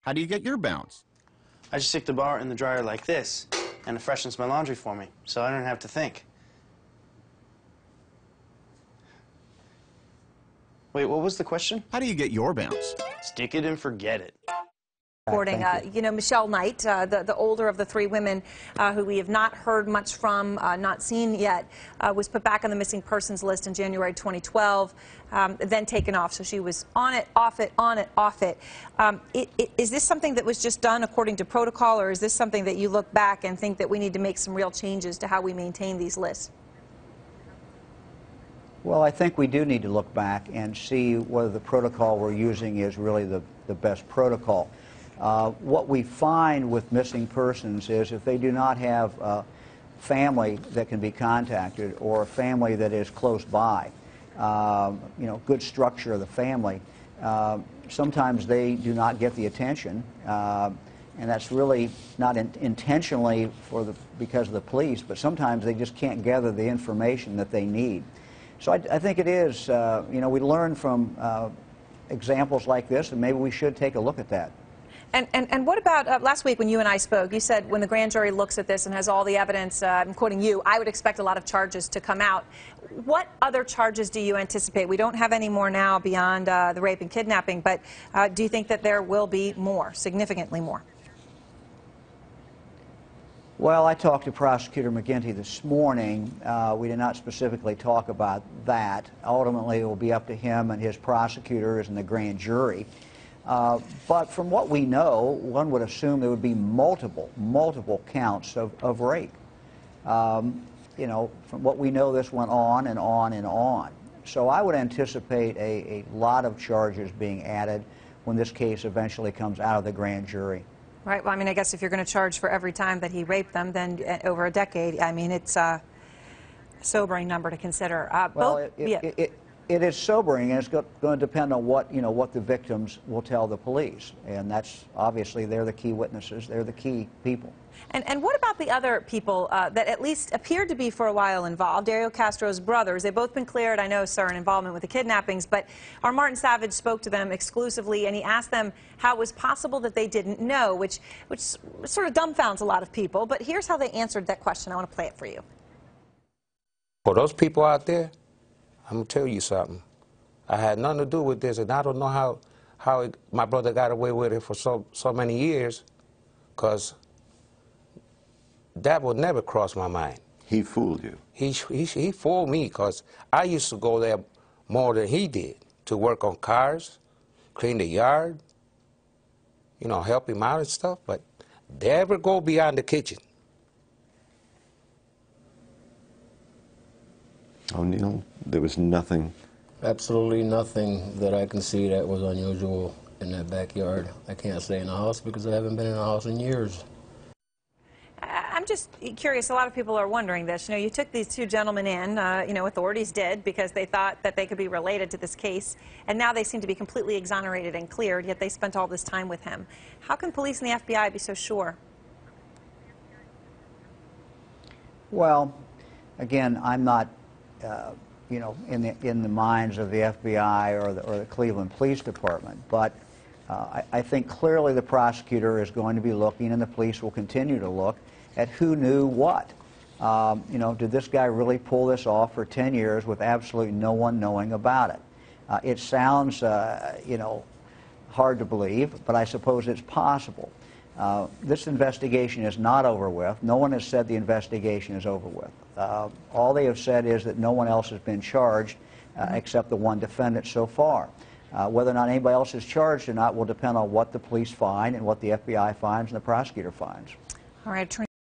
How do you get your bounce? I just stick the bar in the dryer like this, and it freshens my laundry for me, so I don't have to think. Wait, what was the question? How do you get your bounce? Stick it and forget it. Reporting, you know, Michelle Knight, the older of the three women who we have not heard much from, not seen yet, was put back on the missing persons list in January 2012, then taken off. So she was on it, off it, on it, off it. Is this something that was just done according to protocol, or is this something that you look back and think that we need to make some real changes to how we maintain these lists? Well, I think we do need to look back and see whether the protocol we're using is really the best protocol. What we find with missing persons is if they do not have a family that can be contacted or a family that is close by, you know, good structure of the family, sometimes they do not get the attention, and that's really not intentionally because of the police, but sometimes they just can't gather the information that they need. So I think it is, you know, we learn from examples like this, and maybe we should take a look at that. And what about last week when you and I spoke? You said when the grand jury looks at this and has all the evidence, I'm quoting you, I would expect a lot of charges to come out. What other charges do you anticipate? We don't have any more now beyond the rape and kidnapping, but do you think that there will be more, significantly more? Well, I talked to Prosecutor McGinty this morning. We did not specifically talk about that. Ultimately, it will be up to him and his prosecutors and the grand jury. But from what we know, one would assume there would be multiple counts of rape. You know, from what we know, this went on and on and on. So I would anticipate a lot of charges being added when this case eventually comes out of the grand jury. Right. Well, I mean, I guess if you're going to charge for every time that he raped them, then over a decade, I mean, it's a sobering number to consider. Well, it is sobering, and it's going to depend on what, you know, what the victims will tell the police, and that's obviously they're the key witnesses, they're the key people. And what about the other people that at least appeared to be for a while involved? Castro's brothers, they've both been cleared, I know, sir, in involvement with the kidnappings, but our Martin Savage spoke to them exclusively, and he asked them how it was possible that they didn't know, which sort of dumbfounds a lot of people. But here's how they answered that question. I want to play it for you. For those people out there, I'm going to tell you something. I had nothing to do with this, and I don't know how my brother got away with it for so many years, because that would never cross my mind. He fooled you. He fooled me, because I used to go there more than he did to work on cars, clean the yard, you know, help him out and stuff, but never go beyond the kitchen. O'Neill, there was nothing? Absolutely nothing that I can see that was unusual in that backyard. I can't stay in the house because I haven't been in the house in years. I'm just curious, a lot of people are wondering this. You know, you took these two gentlemen in, you know, authorities did, because they thought that they could be related to this case, and now they seem to be completely exonerated and cleared, yet they spent all this time with him. How can police and the FBI be so sure? Well, again, I'm not you know, in the minds of the FBI or the Cleveland Police Department, but I think clearly the prosecutor is going to be looking, and the police will continue to look at who knew what. You know, did this guy really pull this off for 10 years with absolutely no one knowing about it? It sounds, you know, hard to believe, but I suppose it's possible. This investigation is not over with. No one has said the investigation is over with. All they have said is that no one else has been charged except the one defendant so far. Whether or not anybody else is charged or not will depend on what the police find and what the FBI finds and the prosecutor finds. All right, Attorney